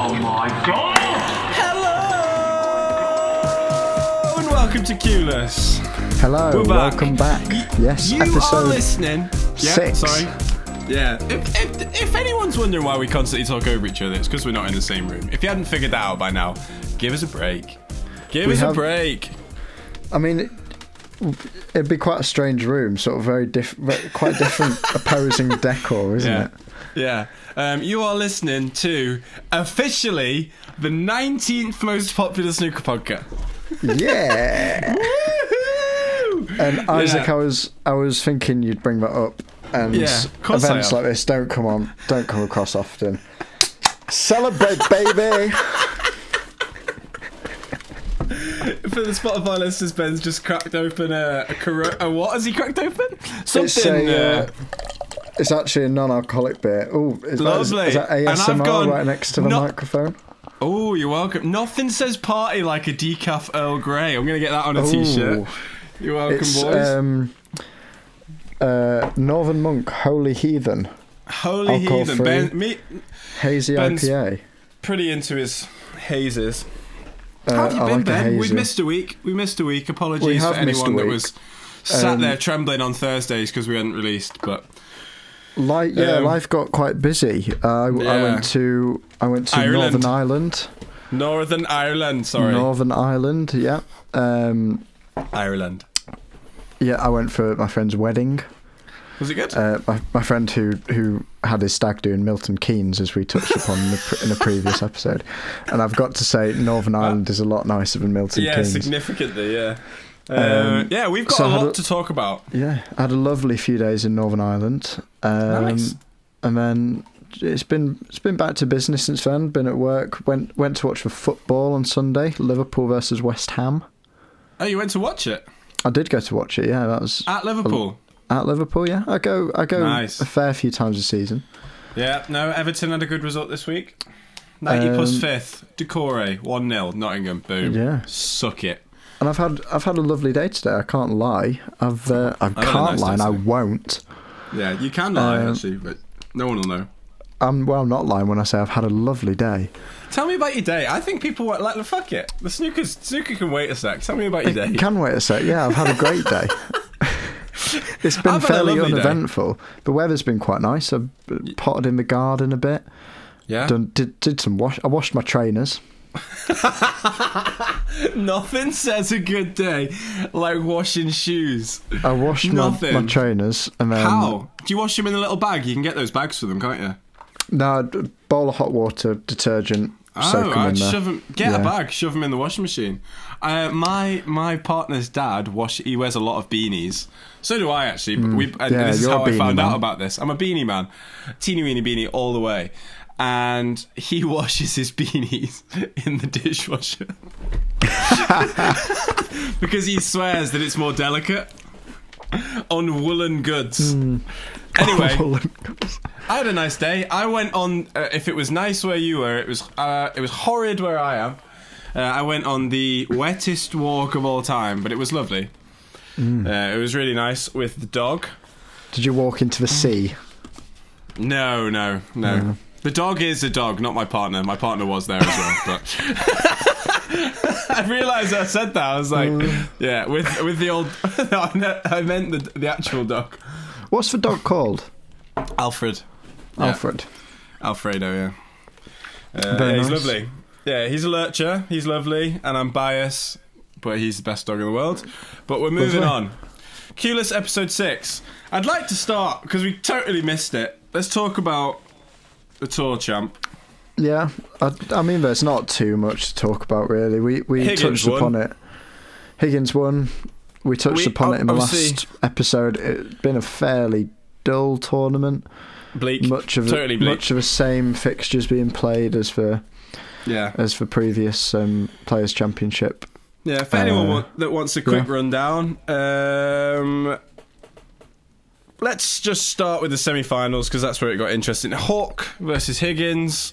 Oh my god! Hello! And welcome to Cueless. Hello, welcome back. Yes, you episode are listening. Yeah, 6. sorry. Yeah, if anyone's wondering why we constantly talk over each other, it's because we're not in the same room. If you hadn't figured that out by now, give us a break. Give us a break. I mean, it'd be quite a strange room, sort of quite different opposing decor, isn't it? Yeah. You are listening to officially the 19th most popular snooker podcast. Yeah. And Isaac, I was thinking you'd bring that up, and events like this don't come across often. Celebrate, baby. For the Spotify listeners, Ben's just cracked open a what has he cracked open? Something. It's actually a non-alcoholic beer. Oh, lovely. Is that ASMR right next to the microphone? Oh, you're welcome. Nothing says party like a decaf Earl Grey. I'm going to get that on a t-shirt. You're welcome, boys. Northern Monk, Holy Heathen. Holy Heathen. Hazy Ben's IPA. Pretty into his hazes. How have you been, Ben? We've missed a week. Apologies for anyone that was sat there trembling on Thursdays because we hadn't released, but... life got quite busy. I went to Ireland. Northern Ireland, yeah. Ireland. Yeah, I went for my friend's wedding. Was it good? My friend who had his stag do in Milton Keynes, as we touched upon in a previous episode. And I've got to say, Northern Ireland is a lot nicer than Milton Keynes. Yeah, significantly, yeah. We've got a lot to talk about. Yeah, I had a lovely few days in Northern Ireland. Nice. And then it's been back to business since then. Been at work. Went to watch the football on Sunday. Liverpool versus West Ham. Oh, you went to watch it? I did go to watch it. Yeah, that was at Liverpool. At Liverpool, yeah. I go nice. A fair few times a season. Yeah. No, Everton had a good result this week. 90 plus 5th. Decore 1-0. Nottingham. Boom. Yeah. Suck it. And I've had a lovely day today. I can't lie. I can't lie, and I won't. Yeah, you can lie actually, but no one will know. I'm not lying when I say I've had a lovely day. Tell me about your day. I think people were like, fuck it. The snooker can wait a sec. Tell me about your day. It can wait a sec. Yeah, I've had a great day. It's been fairly uneventful. Day. The weather's been quite nice. I've potted in the garden a bit. Yeah. Did some wash. I washed my trainers. Nothing says a good day like washing shoes. I washed my trainers and then... How? Do you wash them in a little bag? You can get those bags for them, can't you? No, a bowl of hot water, detergent. Soak them in there. Get a bag, shove them in the washing machine. My partner's dad he wears a lot of beanies. So do I actually. This is how I found out about this. I'm a beanie man, teeny weeny beanie all the way. And he washes his beanies in the dishwasher because he swears that it's more delicate on woolen goods. Anyway, I had a nice day. I went on. If it was nice where you were, it was horrid where I am. I went on the wettest walk of all time, but it was lovely. It was really nice with the dog. Did you walk into the sea? No. The dog is a dog, not my partner. My partner was there as well, but I realised I said that. I was like, yeah, with the old. I meant the actual dog. What's the dog called? Alfred. Alfred. Alfredo. Yeah. Very he's nice. lovely. Yeah, he's a lurcher. He's lovely, and I'm biased, but he's the best dog in the world. But we're moving on. Cueless episode 6. I'd like to start because we totally missed it. Let's talk about the Tour champ. Yeah, I mean, there's not too much to talk about, really. We touched upon it. Higgins won. We touched upon it in the last episode. It's been a fairly dull tournament. Bleak. Totally bleak. Much of the same fixtures being played as for previous Players' Championship. Yeah, for anyone that wants a quick rundown, let's just start with the semi-finals because that's where it got interesting. Hawk versus Higgins.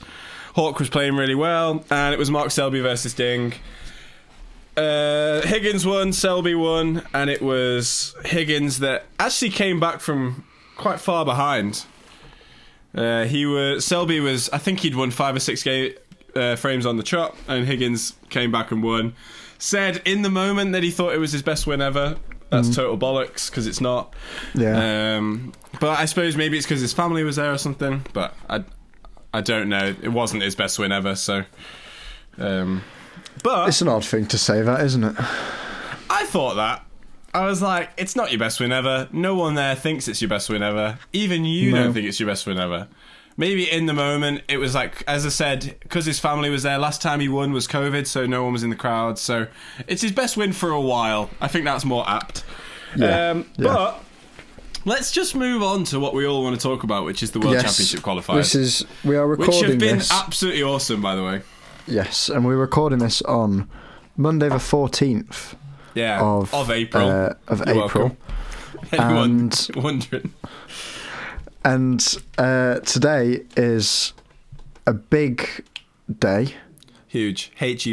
Hawk was playing really well, and it was Mark Selby versus Ding. Higgins won, Selby won, and it was Higgins that actually came back from quite far behind. Selby was, I think he'd won 5 or 6 frames on the trot, and Higgins came back and won. Said in the moment that he thought it was his best win ever. That's total bollocks, because it's not. Yeah. But I suppose maybe it's because his family was there or something. But I don't know. It wasn't his best win ever, so. But it's an odd thing to say, that, isn't it? I thought that. I was like, it's not your best win ever. No one there thinks it's your best win ever. Even you don't think it's your best win ever. Maybe in the moment, it was like, as I said, because his family was there. Last time he won was COVID, so no one was in the crowd. So it's his best win for a while. I think that's more apt. Yeah. But let's just move on to what we all want to talk about, which is the World Championship qualifiers. We are recording this. Which have been absolutely awesome, by the way. Yes, and we're recording this on Monday the 14th. Yeah, of April. Of You're April. Anyone wondering? And today is a big day. Huge. Huge.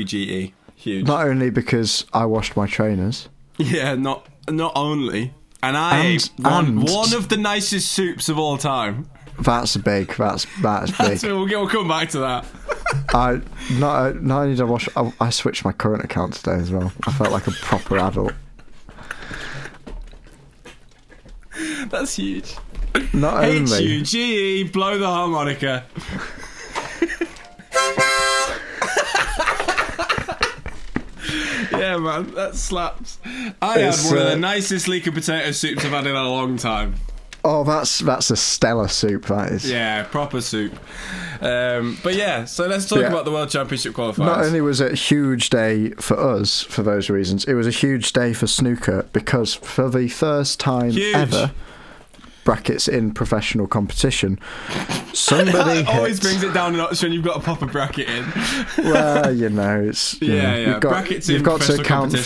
Huge. Not only because I washed my trainers. Yeah, not only. And I ate one of the nicest soups of all time. That's big. That's big. We'll come back to that. Not only did I wash, I switched my current account today as well. I felt like a proper adult. That's huge. Not only H-U-G-E, blow the harmonica. Yeah, man, that slaps. I had one of the nicest leek and potato soups I've had in a long time. Oh, that's a stellar soup, that is. Yeah, proper soup. But yeah, so let's talk about the World Championship qualifiers. Not only was it a huge day for us, for those reasons, it was a huge day for snooker, because for the first time ever, brackets in professional competition, somebody it always brings it down a notch when you've got to pop a bracket in. Well, it's... brackets in you've got to account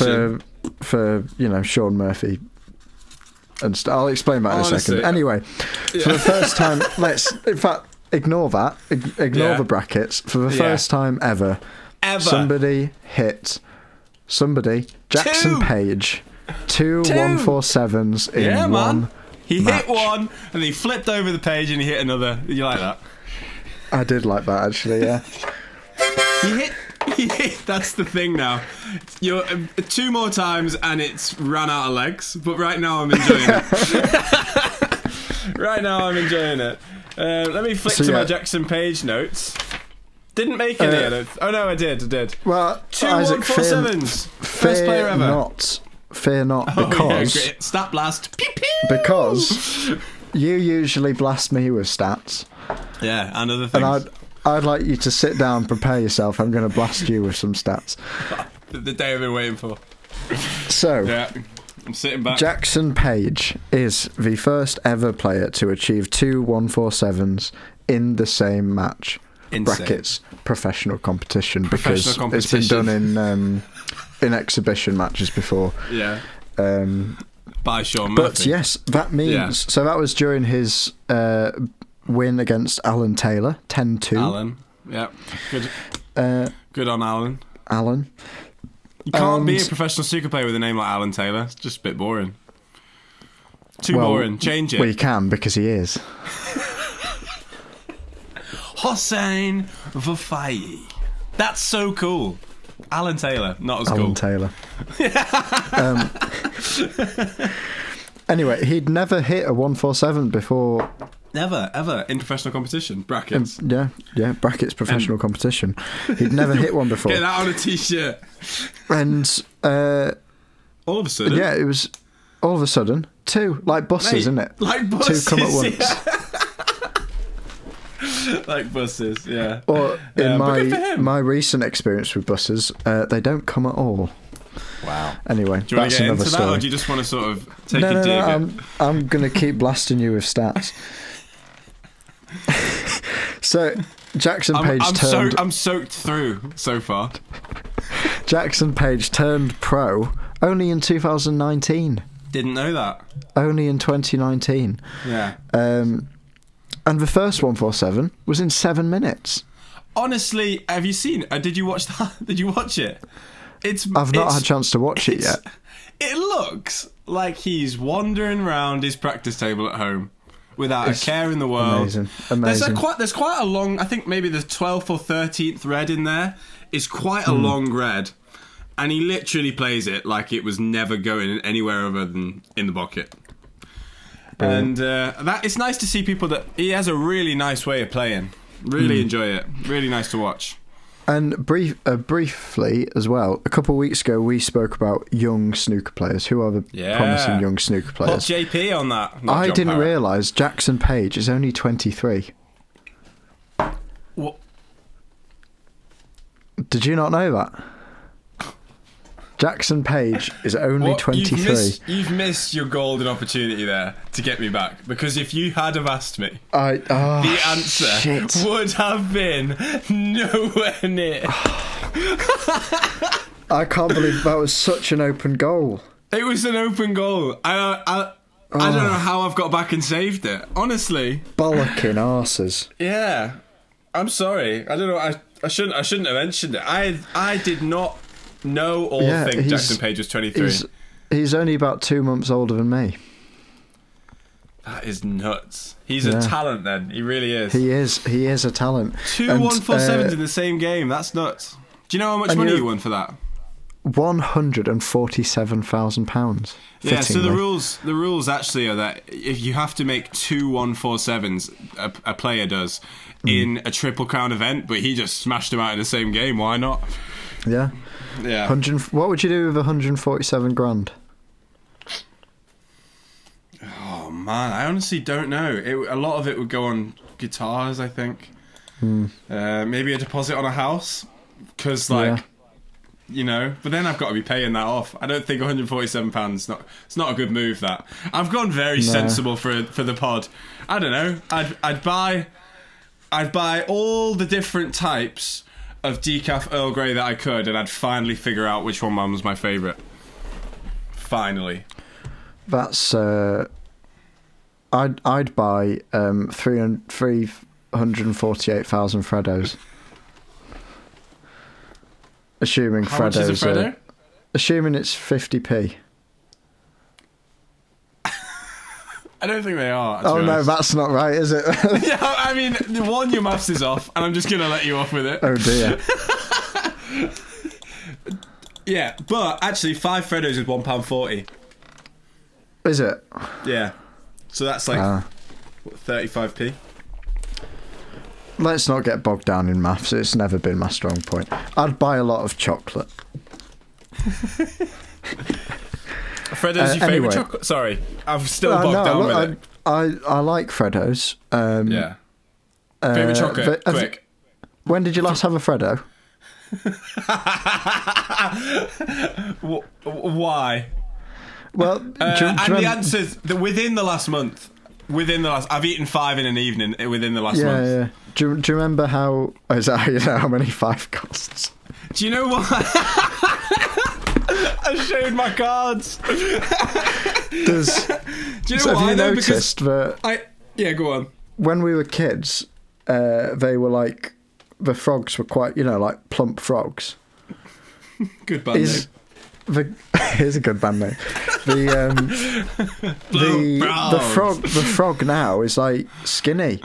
for Sean Murphy. And I'll explain that in a second. Anyway, for the first time, in fact, ignore that. Ignore the brackets. For the first time ever, somebody, Jackson Page, 2 147s in one. He match. hit one, and he flipped over the page, and he hit another. You like that? I did like that, actually, yeah. He hit, that's the thing now. You're 2 more times, and it's ran out of legs, but right now I'm enjoying it. Let me flick to my Jackson Page notes. Didn't make any edits. Oh, no, I did. Well, 2 Isaac, 147s. First player ever. Fear not, because... Stat blast. Pew, pew. Because you usually blast me with stats. Yeah, and other things. And I'd like you to sit down, prepare yourself. I'm going to blast you with some stats. The day I've been waiting for. So, yeah, I'm sitting back. Jackson Page is the first ever player to achieve 2 147s in the same match. Insane. Brackets professional competition, because it's been done in exhibition matches before. Yeah. By Sean Murphy. But yes, that means so that was during his win against Alan Taylor, 10-2. Alan, yeah, good. Good on Alan. Alan. You can't be a professional snooker player with a name like Alan Taylor. It's just a bit boring. Too boring. Change it. Well, you can, because he is. Hossein Vafai. That's so cool. Alan Taylor, not as cool. Alan Taylor. Anyway, he'd never hit a 147 before. Never, ever, in professional competition. Brackets. Yeah, brackets professional competition. He'd never hit one before. Get that on a t-shirt. And all of a sudden. Yeah, it was all of a sudden 2, like buses, isn't it? Like buses. 2 come at once. Yeah. Like buses, yeah. Or in my recent experience with buses, they don't come at all. Wow. Anyway, do you want that's to get another into story. that, or do you just want to sort of take a dig? I'm going to keep blasting you with stats. So, Jackson Page I'm soaked through so far. Jackson Page turned pro only in 2019. Didn't know that. Only in 2019. Yeah. And the first 147 was in 7 minutes. Honestly, have you seen? Did you watch that? Did you watch it? I've not had a chance to watch it yet. It looks like he's wandering around his practice table at home, without a care in the world. Amazing. There's quite a long. I think maybe the 12th or 13th red in there is quite a long red, and he literally plays it like it was never going anywhere other than in the bucket. Brilliant. And that it's nice to see people that he has a really nice way of playing. Really enjoy it. Really nice to watch. And briefly as well, a couple of weeks ago we spoke about young snooker players. Who are the promising young snooker players? Put JP on that. I didn't realise Jackson Page is only 23. What? Did you not know that? Jackson Page is only 23. You've missed your golden opportunity there to get me back. Because if you had have asked me, the answer would have been nowhere near. I can't believe that was such an open goal. It was an open goal. I don't know how I've got back and saved it. Honestly. Bollocking arses. Yeah. I'm sorry. I don't know. I shouldn't have mentioned it. I did not know or think Jackson Page was 23. He's only about 2 months older than me. That is nuts. He's a talent then. He really is. He is a talent. 2 147s in the same game. That's nuts. Do you know how much money you won for that? £147,000. Yeah, so the rules actually are that if you have to make 2 147s, a player does, in a Triple Crown event, but he just smashed them out in the same game. Why not? Yeah. Yeah. What would you do with 147 grand? Oh man, I honestly don't know. A lot of it would go on guitars, I think. Maybe a deposit on a house, because you know. But then I've got to be paying that off. I don't think £147. It's not a good move. That I've gone very sensible for the pod. I don't know. I'd buy all the different types of decaf Earl Grey that I could, and I'd finally figure out which one was my favourite. Finally. That's I'd buy 348,000 Freddos. Assuming How much is a Freddo? Assuming it's 50p. I don't think they are. Oh no, that's not right, is it? Yeah, I mean, your maths is off, and I'm just going to let you off with it. Oh dear. Yeah, but actually 5 Freddos is £1.40. Is it? Yeah. So that's like 35p. Let's not get bogged down in maths. It's never been my strong point. I'd buy a lot of chocolate. Freddo's your favourite chocolate? Sorry, I've still bogged down with it. I like Freddo's. Yeah. Favourite chocolate? Quick. When did you last have a Freddo? Why? Well, and the answer's within the last month. I've eaten 5 in an evening within the last month. Yeah. Do you remember how? Is that how you know how many 5 costs? Do you know what? I showed my cards. Do you know what? Have you noticed that? Yeah, go on. When we were kids, they were like the frogs were quite, like plump frogs. Good band name. Here's a good band name. The frog now is like skinny.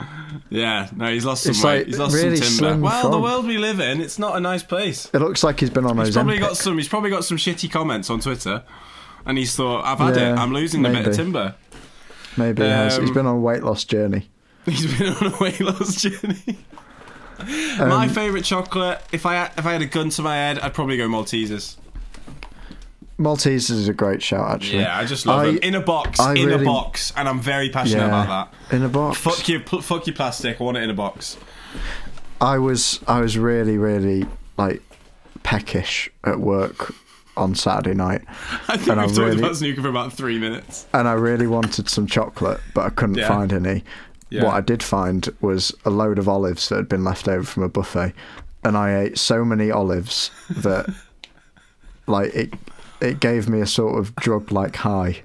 Yeah, no, he's lost some weight. He's lost really some timber. Well, frog. the world we live in, it's not a nice place. It looks like he's been on He's probably got some shitty comments on Twitter, and he's thought, I've had it. I'm losing a bit of timber. Maybe he has. He's been on a weight loss journey. He's been on a weight loss journey. My favourite chocolate, if I had a gun to my head, I'd probably go Maltesers. Maltesers is a great shout, actually. Yeah, I just love them. In a box, a box, and I'm very passionate about that. In a box. Fuck your plastic. I want it in a box. I was really, really like peckish at work on Saturday night. I think we've talked about snooker for about 3 minutes. And I really wanted some chocolate, but I couldn't find any. Yeah. What I did find was a load of olives that had been left over from a buffet, and I ate so many olives that like it gave me a sort of drug-like high.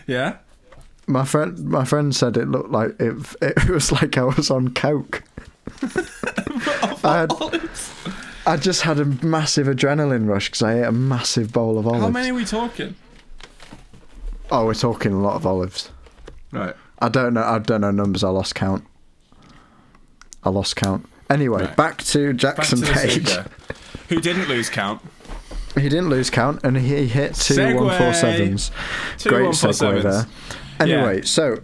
Yeah. My friend said it looked like it was like I was on coke. I just had a massive adrenaline rush because I ate a massive bowl of olives. How many are we talking? Oh, we're talking a lot of olives. Right. I don't know numbers. I lost count. Anyway, right. back to Jackson Page. Who didn't lose count. He didn't lose count, and he hit 2 147s. Great segue there. Anyway, so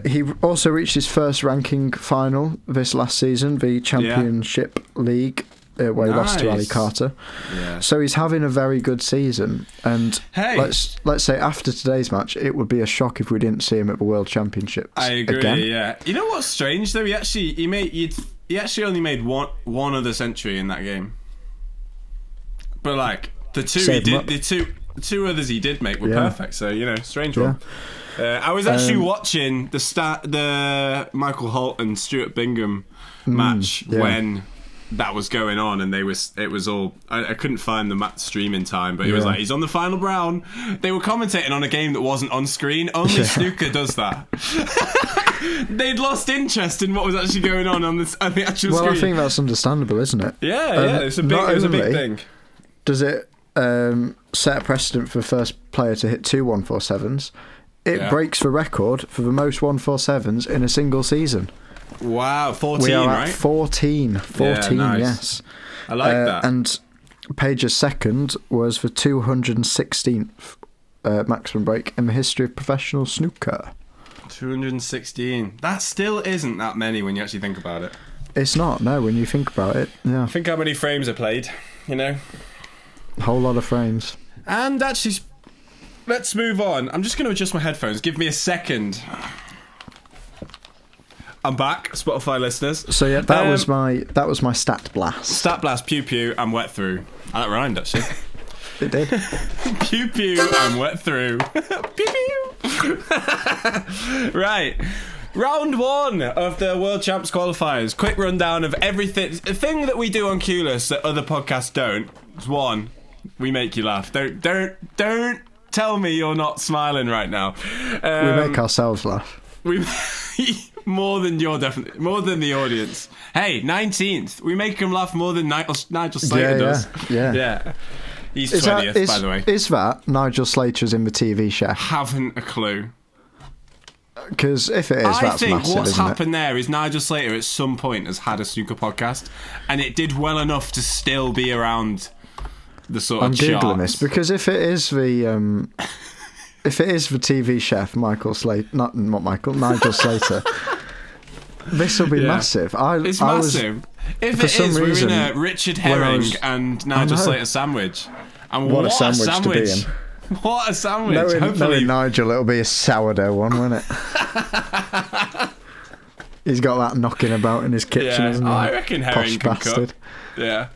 he also reached his first ranking final this last season, the Championship League, where he lost to Ali Carter. Yeah. So he's having a very good season, and let's say after today's match, it would be a shock if we didn't see him at the World Championships. I agree. Again. Yeah. You know what's strange though? He actually only made one other century in that game. But like the two others he did make were perfect. So strange one. I was actually watching the Michael Holt and Stuart Bingham match when that was going on, and it was all. I couldn't find the match stream in time, but it was like he's on the final round. They were commentating on a game that wasn't on screen. Only Snooker does that. They'd lost interest in what was actually going on the actual screen. Well, I think that's understandable, isn't it? Yeah, it's a big thing. Does it set a precedent for the first player to hit 2 147s? It breaks the record for the most 147s in a single season. Wow, 14, we are right? At 14, nice. Yes. I like that. And Page's second was the 216th maximum break in the history of professional snooker. 216. That still isn't that many when you actually think about it. It's not, no, when you think about it. Yeah. Think how many frames are played, A whole lot of frames. And actually, let's move on. I'm just going to adjust my headphones. Give me a second. I'm back, Spotify listeners. So yeah, that was my stat blast. Stat blast, pew pew, and wet through. That rhymed actually. It did. Pew pew and wet through. Pew pew. Right. Round 1 of the World Champs qualifiers. Quick rundown of everything. The thing that we do on Cueless that other podcasts don't is 1, we make you laugh. Don't tell me you're not smiling right now. We make ourselves laugh. We more than the audience. Hey, 19th. We make him laugh more than Nigel Slater does. Yeah. He's 20th, by the way. Is that Nigel Slater's in the TV Chef? Haven't a clue. Because if it is, that's massive, I think what's isn't happened there is Nigel Slater at some point has had a snooker podcast, and it did well enough to still be around the sort of charts. I'm googling this because if it is the TV Chef, Nigel Slater, this will be massive. It's massive. If it is, we're in a Richard Herring and Nigel Slater sandwich. And what a sandwich to be in. What a sandwich. Knowing Nigel, it'll be a sourdough one, won't it? He's got that knocking about in his kitchen, hasn't he? I reckon Herring can cook. Yeah.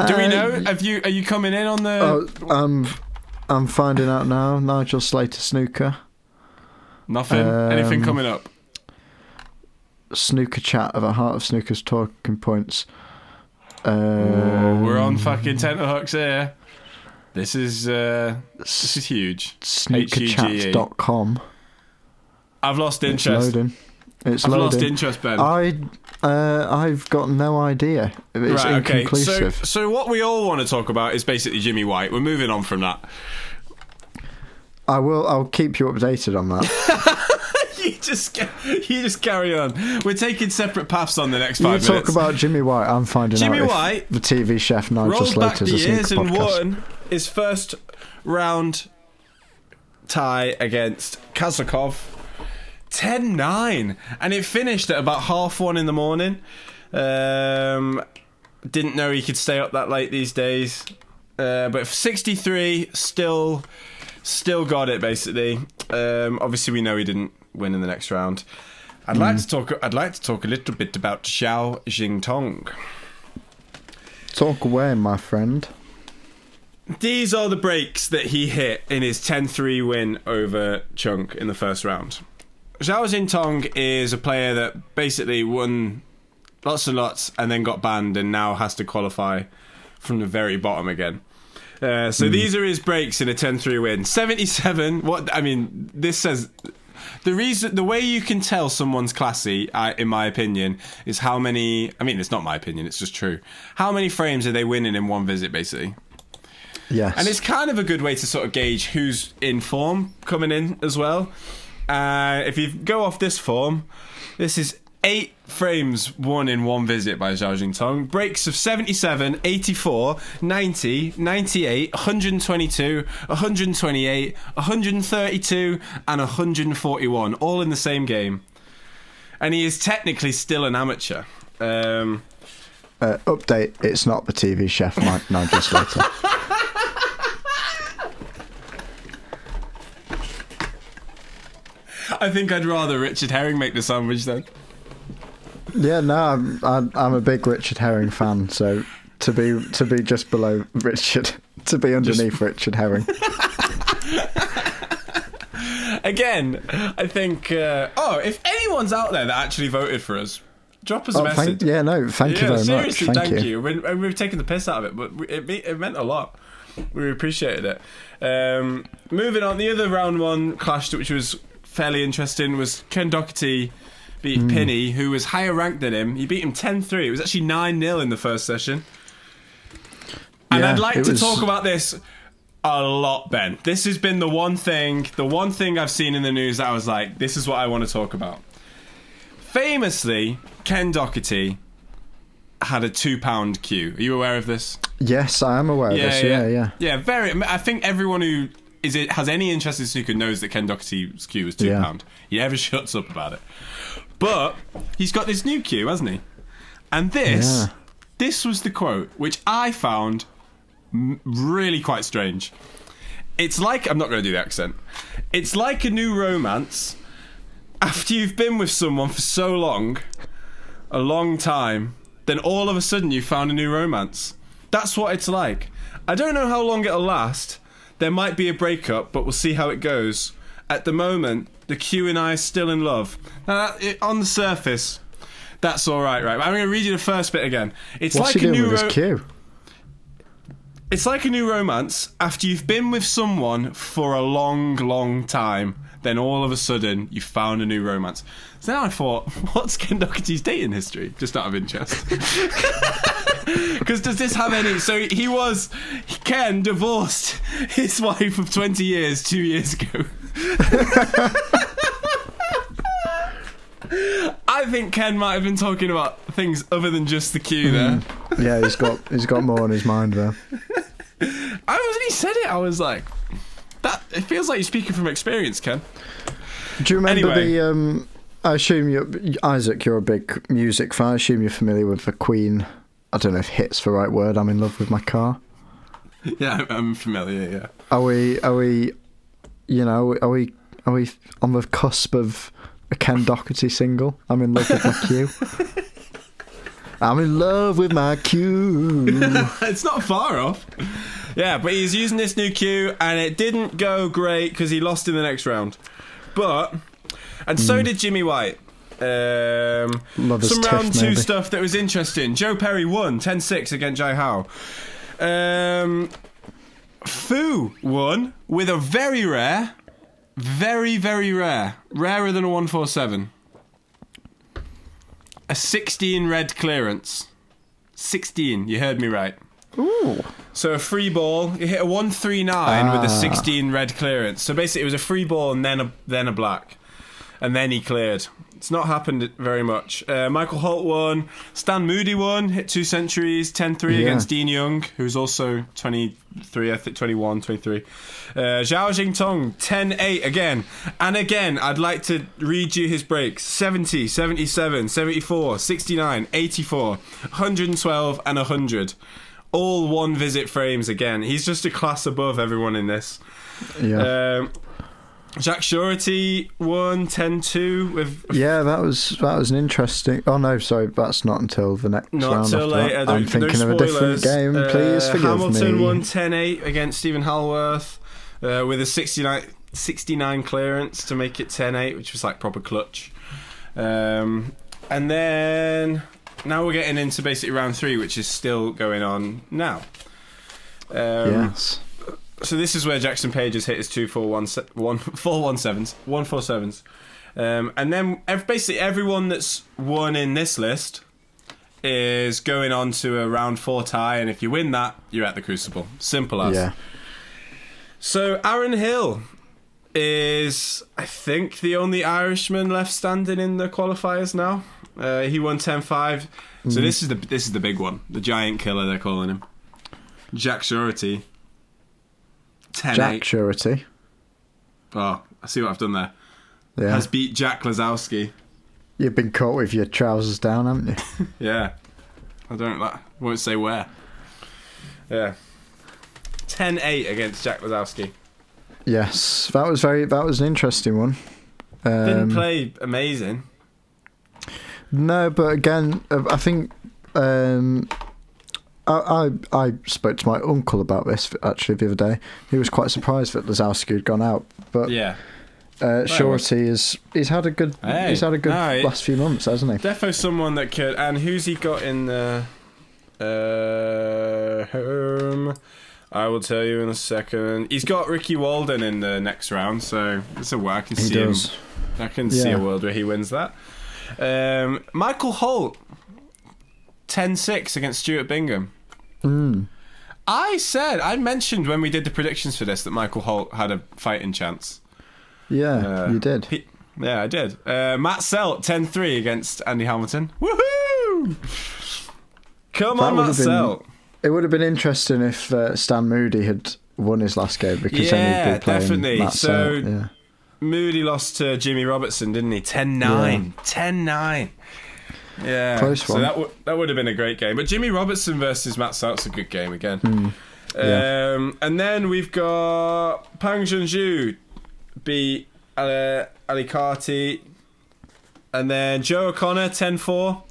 Do we know? Are you coming in on the... I'm finding out now. Nigel Slater snooker. Nothing? Anything coming up? Snooker chat of a Heart of Snooker's talking points. We're on fucking tenterhooks here. This is huge. Snookerchat.com. I've lost interest. It's I've loading. lost interest, Ben. I've got no idea. It's inconclusive. Okay. So what we all want to talk about is basically Jimmy White. We're moving on from that. I'll keep you updated on that. You just carry on. We're taking separate paths on the next 5 minutes. You talk about Jimmy White. I'm finding Jimmy out White, the TV chef Nigel Slater's a snooker podcast. and won his first round tie against Kazakov. 10-9, and it finished at about 1:30 in the morning. Didn't know he could stay up that late these days, but 63 still got it basically. Obviously, we know he didn't win in the next round. I'd like to talk a little bit about Xiao Jingtong. Talk away, my friend. These are the breaks that he hit in his 10-3 win over Chung in the first round. Xiao Jingtong is a player that basically won lots and lots and then got banned and now has to qualify from the very bottom again. These are his breaks in a 10-3 win. 77. This says the way you can tell someone's classy, in my opinion, is how many. I mean, it's not my opinion; it's just true. How many frames are they winning in one visit, basically? Yes. And it's kind of a good way to sort of gauge who's in form coming in as well. If you go off this form, this is 8 frames won in one visit by Zhao Jingtong. Breaks of 77, 84, 90, 98, 122, 128, 132, and 141, all in the same game. And he is technically still an amateur. Update, it's not the TV chef, 9 years later. I think I'd rather Richard Herring make the sandwich then. Yeah, no, I'm a big Richard Herring fan, so to be just below Richard, to be underneath Richard Herring. Again, I think, if anyone's out there that actually voted for us, drop us a message. Thank you very seriously, much. Thank you. We've taken the piss out of it, but it meant a lot. We appreciated it. Moving on, the other round 1 clash, which was fairly interesting, was Ken Doherty beat Pinney, who was higher ranked than him. He beat him 10-3. It was actually 9-0 in the first session. And I'd like to talk about this a lot, Ben. This has been the one thing I've seen in the news that I was like, this is what I want to talk about. Famously, Ken Doherty had a £2 cue. Are you aware of this? Yes, I am aware of this. Yeah. Yeah, very. I think everyone who has any interest in snooker knows that Ken Doherty's cue was £2. He never shuts up about it. But he's got this new cue, hasn't he? And this was the quote, which I found really quite strange. It's like, I'm not going to do the accent. It's like a new romance after you've been with someone for so long, a long time, then all of a sudden you found a new romance. That's what it's like. I don't know how long it'll last. There might be a breakup, but we'll see how it goes. At the moment, the Q and I are still in love. Now, on the surface, that's all right. I'm going to read you the first bit again. It's What's like he a doing new with his cue? It's like a new romance after you've been with someone for a long, long time. Then all of a sudden, you found a new romance. So now I thought, what's Ken Doherty's dating history? Just out of interest. Because does this have any... So Ken divorced his wife of 20 years 2 years ago. I think Ken might have been talking about things other than just the cue there. Yeah, he's got more on his mind there. When he said it, I was like... It feels like you're speaking from experience, Ken. Do you remember I assume Isaac, you're a big music fan. I assume you're familiar with the Queen. I don't know if hit's the right word. I'm in love with my car. Yeah, I'm familiar. Yeah. Are we on the cusp of a Ken Doherty single? I'm in love with my cue. I'm in love with my cue. It's not far off. Yeah, but he's using this new cue, and it didn't go great because he lost in the next round. So did Jimmy White. Some round 2 stuff that was interesting. Joe Perry won 10-6 against Jai Hao. Fu won with a very rare, very, very rare, rarer than a 147. A 16 red clearance. 16, you heard me right. Ooh. So a free ball, he hit a 139 with a 16 red clearance. So basically it was a free ball and then a black. And then he cleared. It's not happened very much. Michael Holt won. Stan Moody won, hit 2 centuries, 10-3 against Dean Young, who's also 23, I think 21, 23. Zhao Jingtong, 10-8 again. And again, I'd like to read you his breaks. 70, 77, 74, 69, 84, 112, and 100. All one visit frames again. He's just a class above everyone in this. Yeah. Jack Doherty won 10-2 with... Yeah, that was an interesting... Oh, no, sorry, that's not until the next round. Not until later. I'm thinking of a different game. Please forgive Hamilton me. won 10-8 against Stephen Halworth with a 69 clearance to make it 10-8, which was like proper clutch. And then... Now we're getting into basically round 3, which is still going on now. Yes. So this is where Jackson Page has hit his 147s. And then basically everyone that's won in this list is going on to a round 4 tie, and if you win that, you're at the Crucible. Simple as. Yeah. So Aaron Hill is, I think, the only Irishman left standing in the qualifiers now. He won 10-5. So this is the big one, the giant killer they're calling him. Jack Doherty. 10-8. Jack Doherty. Oh, I see what I've done there. Yeah. Has beat Jack Lazowski. You've been caught with your trousers down, haven't you? Yeah. Won't say where. Yeah. 10-8 against Jack Lazowski. Yes, that was an interesting one. Didn't play amazing. No, but again, I think I spoke to my uncle about this actually the other day. He was quite surprised that Lazowski had gone out, but yeah. Shorty he's had a good last few months, hasn't he? Defo someone that could. And who's he got in the I will tell you in a second. He's got Ricky Walden in the next round, so it's a way I can see him. I can see a world where he wins that. Michael Holt 10-6 against Stuart Bingham. I mentioned when we did the predictions for this that Michael Holt had a fighting chance. Yeah, you did. I did. Matt Selt 10-3 against Andy Hamilton. Woohoo! Come on, Matt Selt. It would have been interesting if Stan Moody had won his last game, because then he'd be playing definitely. Matt Selt. So Moody lost to Jimmy Robertson, didn't he? 10-9. 10-9. Yeah. Close one. So that would have been a great game. But Jimmy Robertson versus Matt Selt's a good game again. And then we've got Pang Junju beat Ali Carty. And then Joe O'Connor 10-4.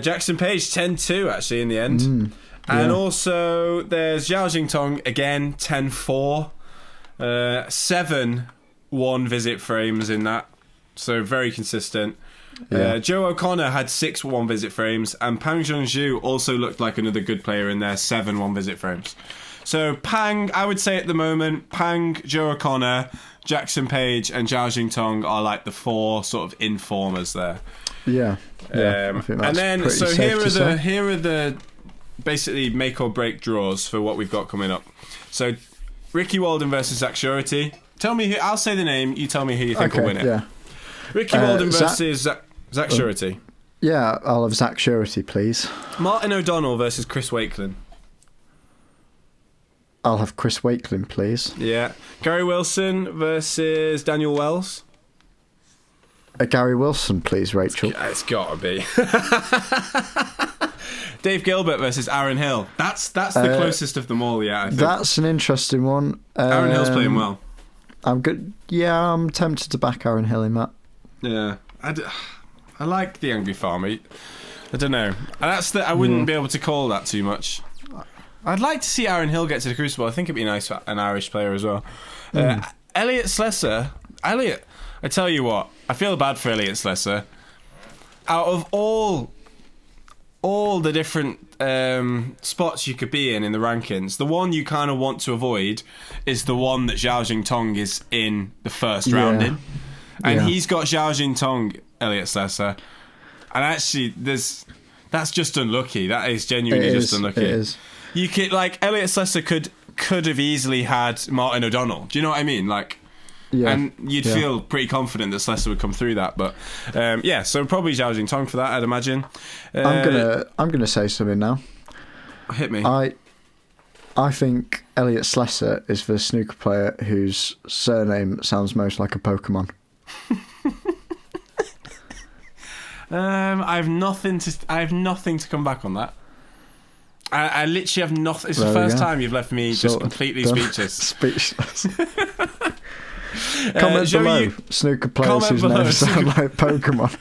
Jackson Page 10-2 actually in the end. And also there's Zhao Jingtong again 10-4. 7 1-visit frames in that, so very consistent. Joe O'Connor had 6 1-visit frames, and Pang Junju also looked like another good player in there, 7 1-visit frames. So Pang, I would say at the moment, Pang, Joe O'Connor, Jackson Page and Zhao Jingtong are like the 4 sort of informers there. I think that's and then so here are the basically make or break draws for what we've got coming up. So Ricky Walden versus Zach Doherty. Tell me who. I'll say the name. You tell me who you think will win it. Yeah. Ricky Walden versus Zach Doherty. Yeah, I'll have Zach Doherty, please. Martin O'Donnell versus Chris Wakelin. I'll have Chris Wakelin, please. Yeah. Gary Wilson versus Daniel Wells. Gary Wilson, please, Rachel. It's gotta be. Dave Gilbert versus Aaron Hill. That's the closest of them all, I think. That's an interesting one. Aaron Hill's playing well. I'm good. Yeah, I'm tempted to back Aaron Hill in that. Yeah. I like the Angry Farmer. I don't know. I wouldn't be able to call that too much. I'd like to see Aaron Hill get to the Crucible. I think it'd be nice for an Irish player as well. Elliot Slesser. Elliot, I tell you what, I feel bad for Elliot Slesser. Out of all the different spots you could be in the rankings, the one you kind of want to avoid is the one that Zhao Jingtong is in the first round in. And he's got Zhao Jingtong, Elliot Slesser. And actually, that's just unlucky. That is genuinely just unlucky. It is. You could, like, Elliot Slesser could have easily had Martin O'Donnell. Do you know what I mean? Like, and you'd feel pretty confident that Slesser would come through that. But so probably Zhao Jingtong for that, I'd imagine. I'm gonna say something now. Hit me. I think Elliot Slesser is the snooker player whose surname sounds most like a Pokemon. I have nothing to come back on that. I literally have nothing. It's the first time you've left me just completely speechless. Speechless. Comment below. Snooker players whose names sound like Pokemon.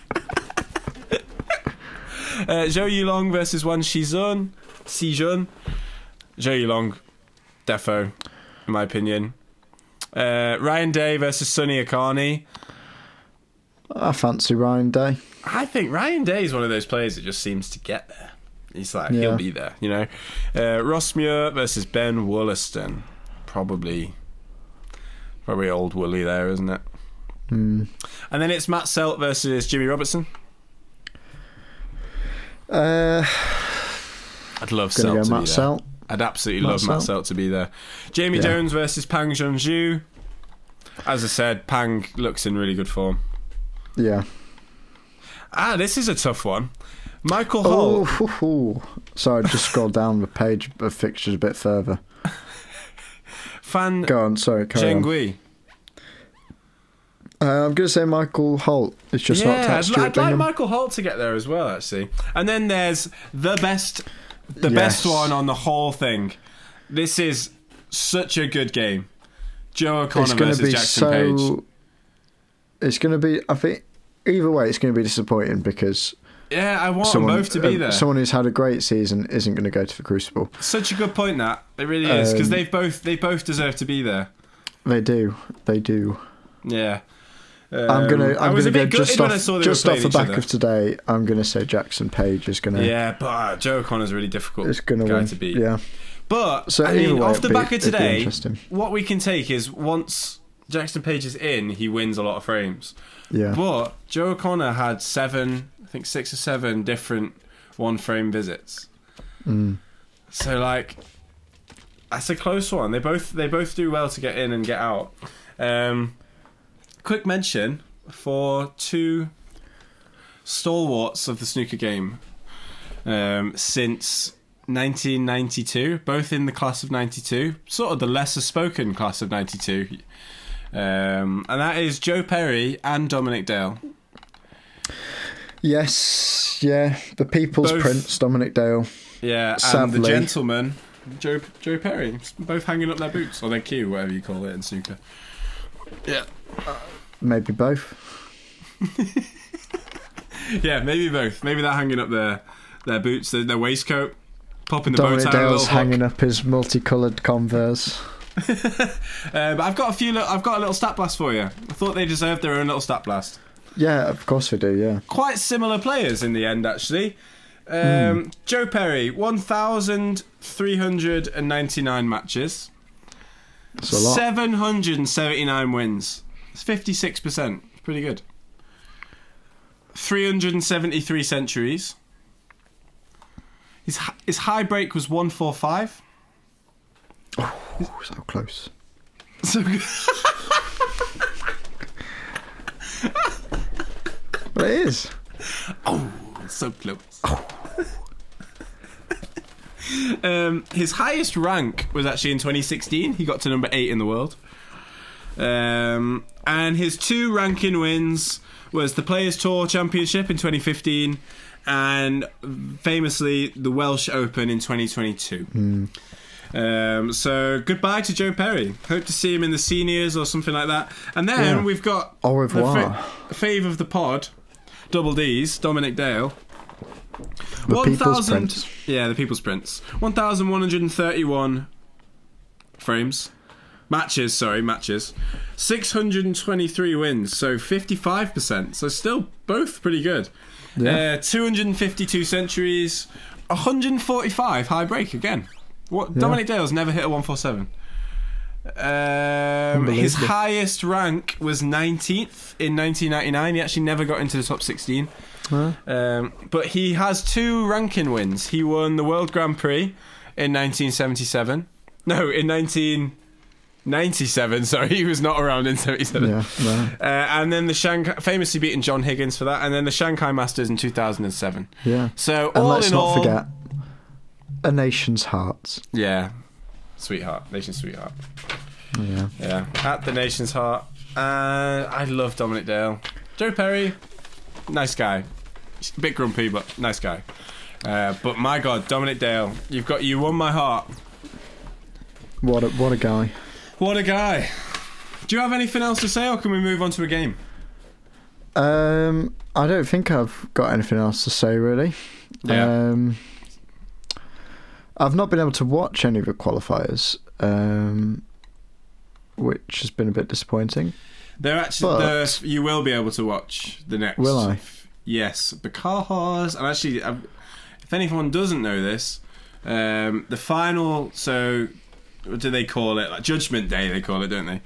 Zhou Yulong versus Wan Shizun. Zhou Yulong, defo, in my opinion. Ryan Day versus Sonny Akani. I fancy Ryan Day. I think Ryan Day is one of those players that just seems to get there. He's like, he'll be there, you know. Ross Muir versus Ben Wollaston. Probably old Wooly there, isn't it? And then it's Matt Selt versus Jimmy Robertson. Uh, I'd love Selt to be there. Selt. I'd absolutely love Matt Selt to be there. Jamie Jones versus Pang Zhongzhu. As I said, Pang looks in really good form. Yeah. This is a tough one. Michael Holt. Sorry, I just scrolled down the page of fixtures a bit further. Go on, sorry, carry on. Zhengui. I'm going to say Michael Holt. It's just not attached to it. I'd like Michael Holt to get there as well, actually. And then there's the best one on the whole thing. This is such a good game. Joe O'Connor versus Jackson Page. It's going to be, I think, either way, it's going to be disappointing because... Yeah, I want them both to be there. Someone who's had a great season isn't going to go to the Crucible. Such a good point, that. It really is, because they both deserve to be there. They do. Yeah. I'm gonna go just off the back of today. I'm gonna say Jackson Page is gonna. Yeah, but Joe O'Connor's a really difficult guy to beat. Yeah, but so I mean, off the back of today, what we can take is once Jackson Page is in, he wins a lot of frames. Yeah, but Joe O'Connor had 6 or 7 different one-frame visits. So like, that's a close one. They both do well to get in and get out. Quick mention for 2 stalwarts of the snooker game since 1992, both in the class of 92, sort of the lesser spoken class of 92, and that is Joe Perry and Dominic Dale. Yes, yeah, the People's Prince, Dominic Dale. Yeah, sadly. And the gentleman, Joe Perry, both hanging up their boots, or their cue, whatever you call it in snooker. Yeah. Maybe both. Yeah, maybe both. Maybe they're hanging up their boots, their waistcoat, popping the Dominic bow tie. Dale's hanging up his multicoloured Converse. But I've got a little stat blast for you. I thought they deserved their own little stat blast. Yeah, of course we do. Yeah. Quite similar players in the end, actually. Joe Perry, 1,399 matches. That's a lot. 779 wins. It's 56%. It's pretty good. 373 centuries. His high break was 145. Oh, so close. So good. But it is. Oh, so close. Oh. His highest rank was actually in 2016. He got to number 8 in the world. And his 2 ranking wins was the Players Tour Championship in 2015 and famously the Welsh Open in 2022. So goodbye to Joe Perry. Hope to see him in the seniors or something like that. And then we've got au revoir. The fave of the pod, Double D's, Dominic Dale. The People's Prince. Yeah, the People's Prince. 1,131 frames. Matches. 623 wins, so 55%. So still both pretty good. Yeah. 252 centuries, 145 high break again. Dominic Dale's never hit a 147. His highest rank was 19th in 1999. He actually never got into the top 16. But he has 2 ranking wins. He won the World Grand Prix in 1977. No, in 1997. Sorry, he was not around in 77. Yeah, no. And then the Shanghai, famously beating John Higgins for that, and then the Shanghai Masters in 2007. Yeah. So and all let's in not all, forget a nation's hearts. Yeah, sweetheart, nation's sweetheart. Yeah. At the nation's heart. I love Dominic Dale. Joe Perry, nice guy. He's a bit grumpy, but nice guy. But my God, Dominic Dale, you won my heart. What a guy. What a guy. Do you have anything else to say, or can we move on to a game? I don't think I've got anything else to say, really. Yeah. I've not been able to watch any of the qualifiers, which has been a bit disappointing. You will be able to watch the next. Will I? Yes, because and actually, if anyone doesn't know this, the final. So, what do they call it? Like Judgment Day, they call it, don't they?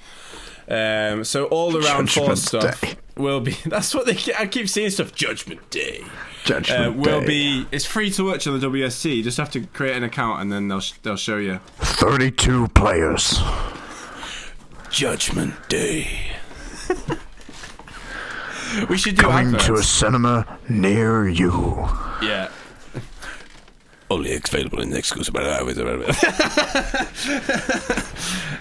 So all the round 4 stuff. will be. That's what I keep seeing stuff. Judgment Day. Will be. It's free to watch on the WSC. You just have to create an account and then they'll show you. 32 players. Judgment Day. We should do coming adverts. To a cinema near you. Yeah. Only available in exclusive.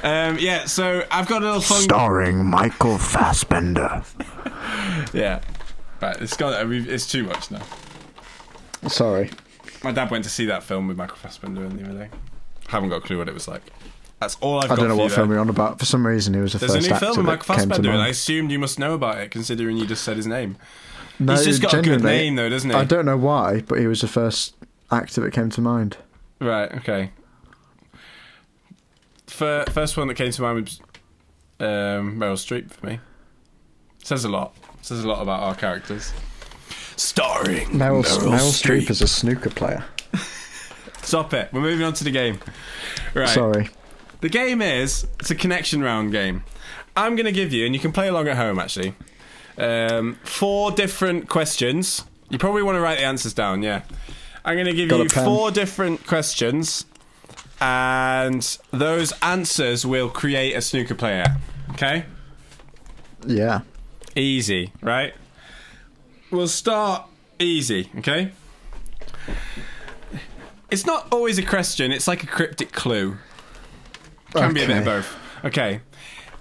Yeah, so I've got a little fun. Starring Michael Fassbender. Yeah. Right, it's too much now. Sorry. My dad went to see that film with Michael Fassbender the other day. I haven't got a clue what it was like. That's all I've got. I don't know what film you're you're on about. For some reason, he was the There's first a new actor film with Michael Fassbender, and I mind. assumed you must know about it, considering you just said his name. No, he's just got a good name, though, doesn't he? I don't know why, but he was the first actor that came to mind. Right, okay. First one that came to mind was Meryl Streep for me. Says a lot. Says a lot about our characters. Starring Meryl Streep as a snooker player. Stop it. We're moving on to the game. Right. Sorry. The game it's a connection round game. I'm going to give you, and you can play along at home actually, 4 different questions. You probably want to write the answers down, yeah. I'm going to give you 4 different questions, and those answers will create a snooker player. Okay? Yeah. Easy, right? We'll start easy, okay? It's not always a question, it's like a cryptic clue. Can be a bit of both. Okay.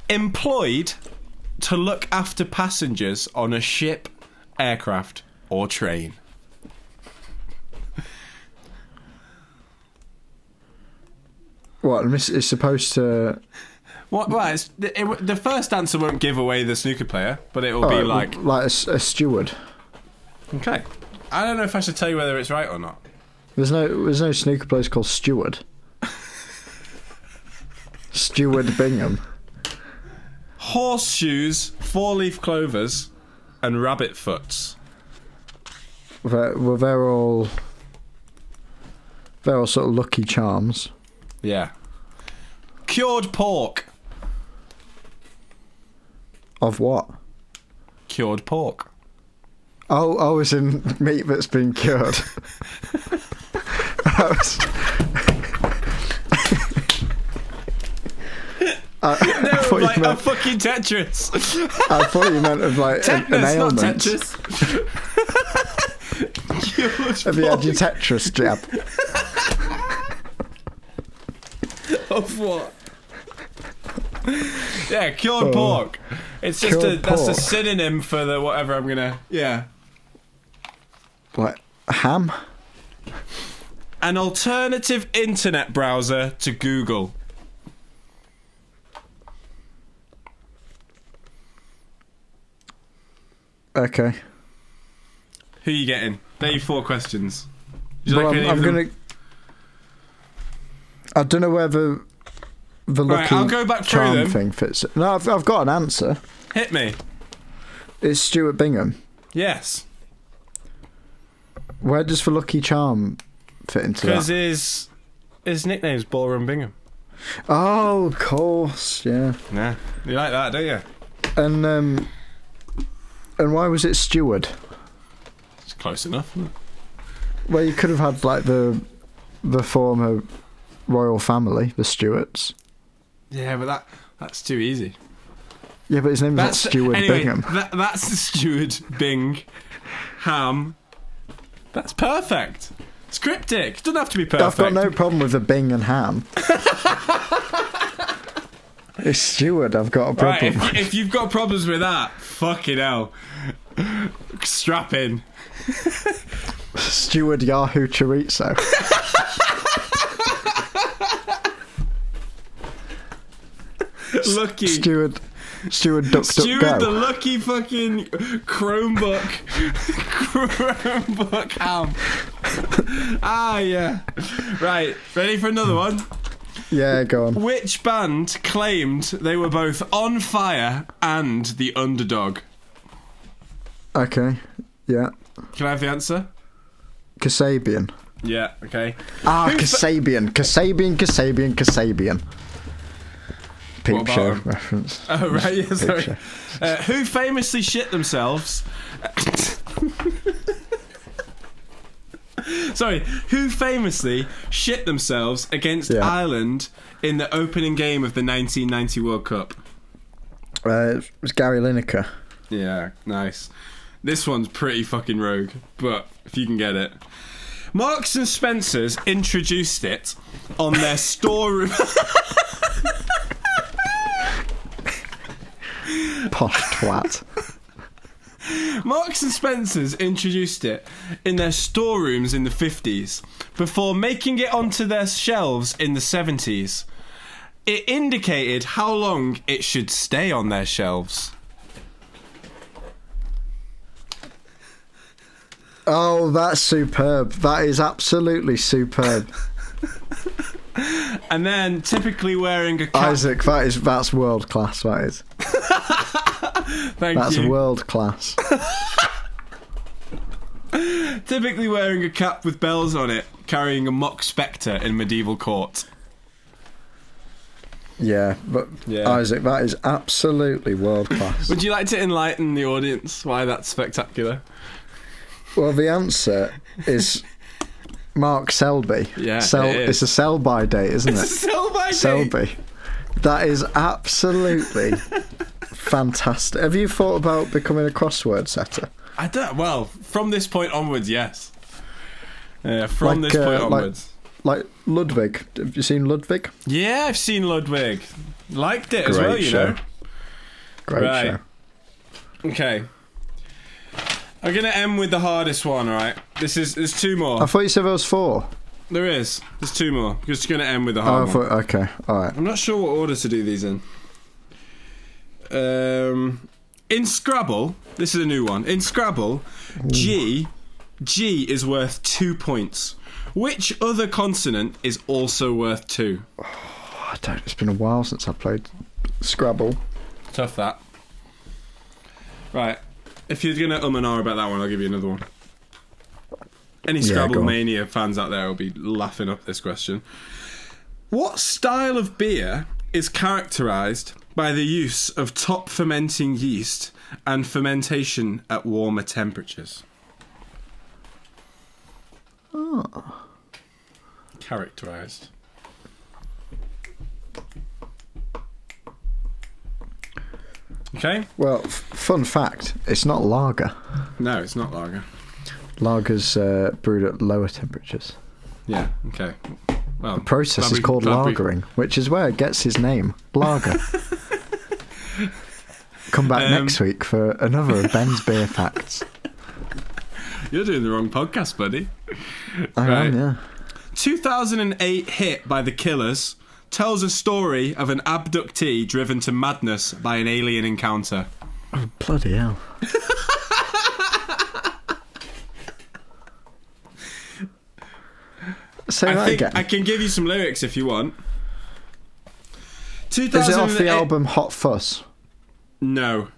Employed to look after passengers on a ship, aircraft, or train. What? It's supposed to... What? Well, the first answer won't give away the snooker player, but it will be like... Like a steward. Okay. I don't know if I should tell you whether it's right or not. There's no snooker place called Steward. Steward Bingham. Horseshoes, 4-leaf clovers, and rabbit foots. They're all sort of Lucky Charms. Yeah. Cured pork. Of what? Cured pork. Oh, as in meat that's been cured. No, like a fucking Tetris. I thought you meant of like an ailment. Not Tetris. Have you had your Tetris jab? Of what? Yeah, cured pork. It's just that's a synonym for the whatever I'm gonna. Yeah. What? Ham? An alternative internet browser to Google. Okay. Who are you getting? They're your 4 questions. Well, I'm gonna. I don't know whether the Lucky I'll go back through Charm them. thing fits. No, I've got an answer. Hit me. It's Stuart Bingham. Yes. Where does the Lucky Charm fit into that? Because his nickname's Ballroom Bingham. Oh, of course, yeah. Yeah, you like that, don't you? And why was it Steward? It's close enough, isn't it? Well, you could have had like the former royal family, the Stuarts. Yeah, but that's too easy. Yeah, but his name's not Stuart Bingham. That's the Steward Bing Ham. That's perfect. It's cryptic. It doesn't have to be perfect. I've got no problem with the Bing and Ham. It's Steward I've got a problem with. If you've got problems with that, fucking hell. Strap in. Steward Yahoo Chorizo. Lucky. Steward Duck Steward Go. the lucky fucking Chromebook ham. Yeah. Right, ready for another one? Yeah, go on. Which band claimed they were both On Fire and the underdog? Okay, yeah. Can I have the answer? Kasabian. Yeah, okay. Kasabian. Peep Show him? reference. Oh, right, yeah, sorry. Show. Who famously shit themselves... Sorry, who famously shit themselves against Ireland in the opening game of the 1990 World Cup? It was Gary Lineker. Yeah, nice. This one's pretty fucking rogue, but if you can get it. Marks and Spencer's introduced it on their storeroom... Posh twat. Marks and Spencer's introduced it in their storerooms in the 50s before making it onto their shelves in the 70s. It indicated how long it should stay on their shelves. Oh, that's superb. That is absolutely superb. And then typically wearing a cap... Isaac, that's world class, that is. Thank That's you. world class. Typically wearing a cap with bells on it, carrying a mock spectre in medieval court. Yeah, but Isaac, that is absolutely world class. Would you like to enlighten the audience why that's spectacular? Well, the answer is Mark Selby. Yeah, it's a sell-by date, isn't it? It's a sell-by date. Selby. That is absolutely fantastic. Have you thought about becoming a crossword setter? I don't. Well, from this point onwards, yes. From this point onwards. Like Ludwig. Have you seen Ludwig? Yeah, I've seen Ludwig. Liked it as well, you know. Great show. Okay. I'm going to end with the hardest one, alright? There's two more. I thought you said there was 4. There is. There's 2 more. I'm just going to end with the hard one. Okay, alright. I'm not sure what order to do these in. In Scrabble, this is a new one. In Scrabble, G is worth 2 points. Which other consonant is also worth 2? Oh, it's been a while since I played Scrabble. Tough that. Right. If you're going to and ah about that one, I'll give you another one. Any Scrabble Mania fans out there will be laughing up this question. What style of beer is characterised by the use of top fermenting yeast and fermentation at warmer temperatures? Oh. Characterised. Okay. Well, fun fact, it's not lager. No, it's not lager. Lager's brewed at lower temperatures. Yeah, okay. Well, the process is called lagering, which is where it gets his name, lager. Come back next week for another of Ben's beer facts. You're doing the wrong podcast, buddy. I am, yeah. 2008 hit by The Killers tells a story of an abductee driven to madness by an alien encounter. Oh, bloody hell. Say that again. I can give you some lyrics if you want. Is it off the album Hot Fuss? No.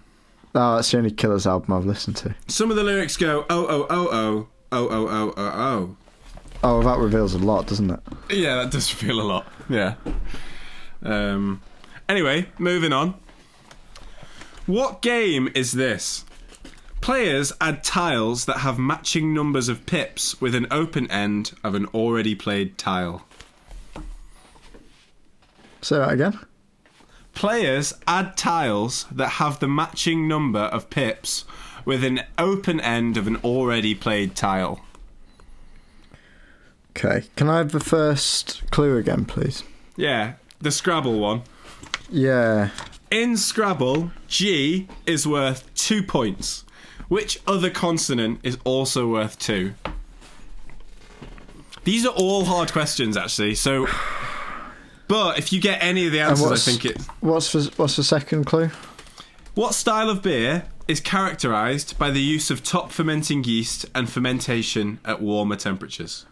Oh, that's the only Killers album I've listened to. Some of the lyrics go, oh, oh, oh, oh, oh, oh, oh, oh, oh. Oh, that reveals a lot, doesn't it? Yeah, that does reveal a lot. Yeah. Anyway, moving on. What game is this? Players add tiles that have matching numbers of pips with an open end of an already played tile. Say that again. Players add tiles that have the matching number of pips with an open end of an already played tile. Okay, can I have the first clue again, please? Yeah, the Scrabble one. Yeah. In Scrabble, G is worth 2 points. Which other consonant is also worth 2? These are all hard questions, actually, so... But if you get any of the answers, I think it... What's the second clue? What style of beer is characterised by the use of top fermenting yeast and fermentation at warmer temperatures?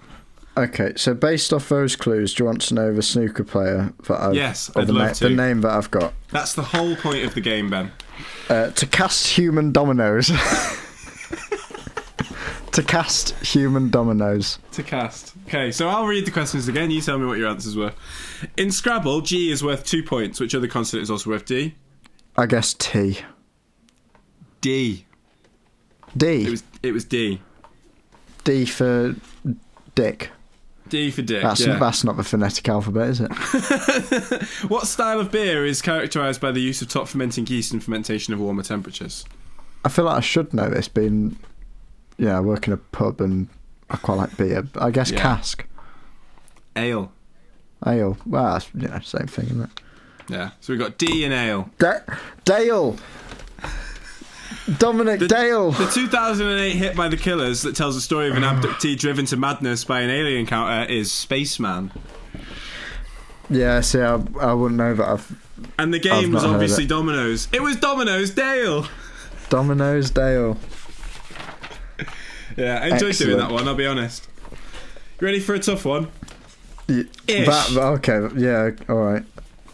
Okay, so based off those clues, do you want to know the snooker player that I've... Yes, I'd love to. The name that I've got. That's the whole point of the game, Ben. To cast human dominoes. To cast human dominoes. To cast. Okay, so I'll read the questions again. You tell me what your answers were. In Scrabble, G is worth 2 points. Which other consonant is also worth D? I guess T. D. D. It was D. D for dick. D for dick. That's not the phonetic alphabet, is it? What style of beer is characterised by the use of top fermenting yeast and fermentation of warmer temperatures? I feel like I should know this, being, I work in a pub and I quite like beer. I guess cask. Ale. Ale. Well, that's, same thing, isn't it? Yeah. So we've got D and ale. Dale. Dominic Dale. The 2008 hit by the Killers that tells the story of an abductee driven to madness by an alien encounter is Spaceman. Yeah, see, I wouldn't know that. And the game was obviously Dominoes. It was Dominoes Dale. Dominoes Dale. Yeah, I enjoyed doing that one, I'll be honest. You ready for a tough one? Ish. Okay, yeah, alright.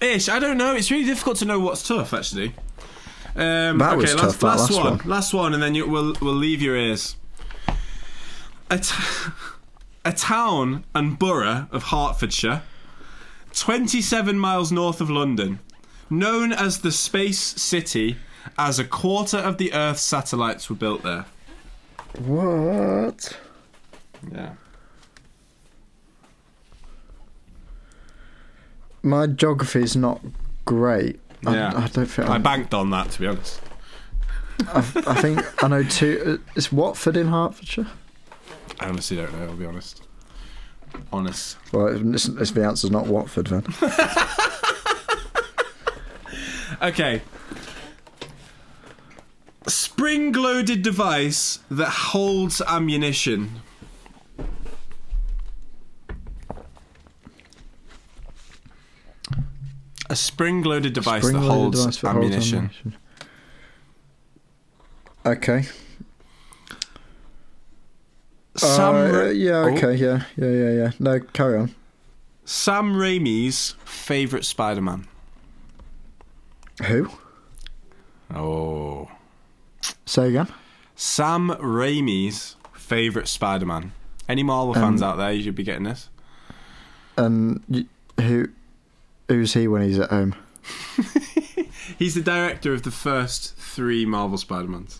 Ish, I don't know. It's really difficult to know what's tough, actually. Was tough, last one, and then we'll leave your ears. A town and borough of Hertfordshire, 27 miles north of London, known as the Space City, as a quarter of the Earth's satellites were built there. What? Yeah. My geography is not great. Yeah. I don't think I banked on that, to be honest. I think I know two. Is Watford in Hertfordshire? I honestly don't know, I'll be honest. Honest. Well, if the answer's not Watford, then. Okay. Spring-loaded device that holds ammunition. A spring-loaded device that holds ammunition. Okay. Yeah. No, carry on. Sam Raimi's favourite Spider-Man. Who? Oh. Say again? Sam Raimi's favourite Spider-Man. Any Marvel fans out there, you should be getting this. And who's he when he's at home? He's the director of the first 3 Marvel Spider-Mans.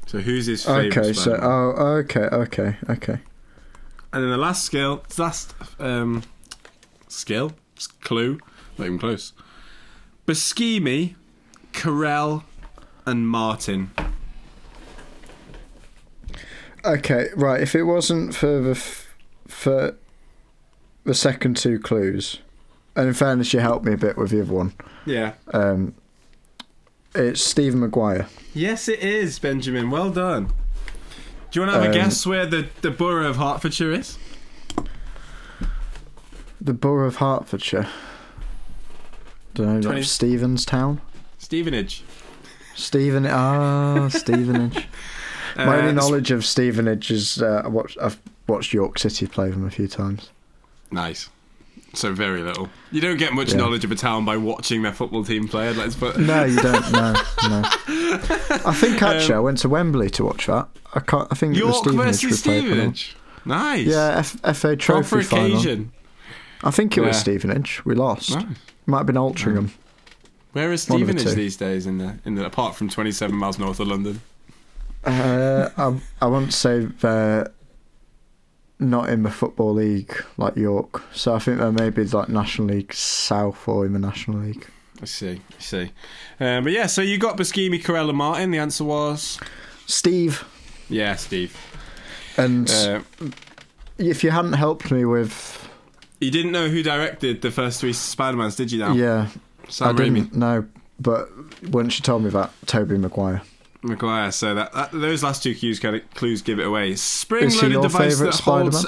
So who's his favourite Spider-Man? Okay. And then the last clue, not even close. Buscemi, Carell, and Martin. Okay, right. If it wasn't for the second 2 clues, and in fairness, you helped me a bit with the other one. Yeah. It's Stephen Maguire. Yes, it is, Benjamin. Well done. Do you want to have a guess where the borough of Hertfordshire is? The borough of Hertfordshire. Don't know. Stevenstown. Stevenage. Stevenage. My only knowledge of Stevenage is I've watched York City play them a few times. Nice. So very little. You don't get much knowledge of a town by watching their football team play. No, you don't. No. I think actually I went to Wembley to watch that. I think York it was versus Stevenage. Nice. Yeah, FA Trophy proper final. Occasion. I think it was Stevenage. We lost. Nice. Might have been Altrincham. Where is Stevenage these days? In the apart from 27 miles north of London. I won't say they're not in the Football League like York, so I think they're maybe like National League South or in the National League. I see. But yeah, so you got Buscemi, Carell, and Martin. The answer was Steve. Yeah, Steve. And if you hadn't helped me with, you didn't know who directed the first 3 Spider-Mans, did you? Now, yeah, Sam Raimi. Didn't know, but once you told me that, Tobey Maguire. So that those last 2 clues give it away. Spring-loaded device that holds.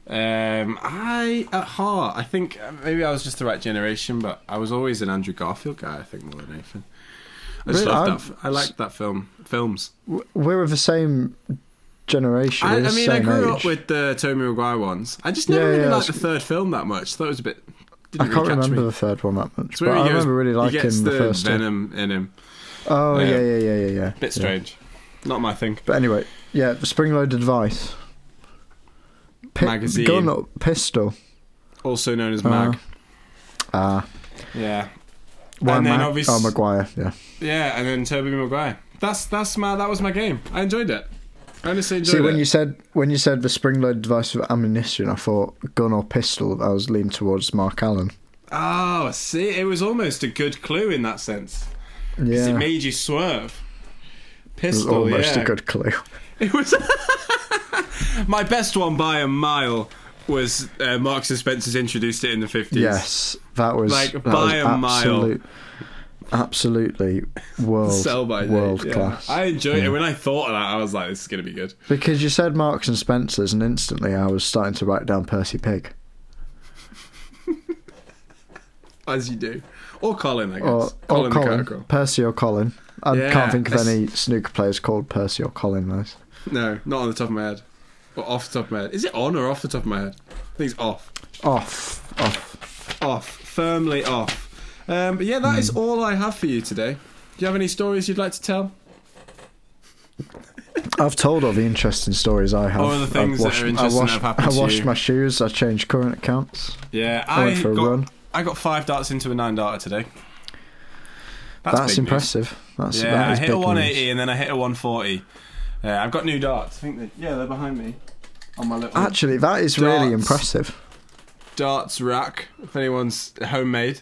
At heart, I think maybe I was just the right generation, but I was always an Andrew Garfield guy. I think more than anything. I just loved that. I liked that films. We're of the same generation. I grew up with the Tobey Maguire ones. I just never really liked the third film that much. I thought it was a bit. I can't remember the third one that much, but I remember really liking the first Venom in him. Oh, yeah. Bit strange. Not my thing. But anyway, yeah, the spring-loaded device. Magazine. Gun or pistol. Also known as mag. Yeah. And then obviously... Oh, Maguire, yeah. Yeah, and then Tobey Maguire. That was my game. I enjoyed it. I honestly enjoyed it. See, when you said the spring-loaded device with ammunition, I thought gun or pistol. I was leaning towards Mark Allen. Oh, see, it was almost a good clue in that sense. Yeah. Because it made you swerve. Pistol, it was almost a good clue. It was... My best one by a mile was Marks and Spencer's introduced it in the 50s. Yes, that was... by a mile. Absolutely world class. I enjoyed it. When I thought of that, I was like, this is going to be good. Because you said Marks and Spencer's, and instantly I was starting to write down Percy Pig. As you do. Or Colin, I guess. Or Colin. Percy or Colin. I can't think of any snooker players called Percy or Colin, though. No, not on the top of my head. Or off the top of my head. Is it on or off the top of my head? I think it's off. Off. Firmly off. But yeah, that is all I have for you today. Do you have any stories you'd like to tell? I've told all the interesting stories I have. All the things that are interesting that have happened to you. I washed my shoes. I changed current accounts. Yeah, I went for a run. I got 5 darts into a 9 darter today. That's impressive. I hit a 180 and then I hit a 140. I've got new darts. I think they're behind me. On my little Actually, that is really impressive. Darts rack, if anyone's homemade.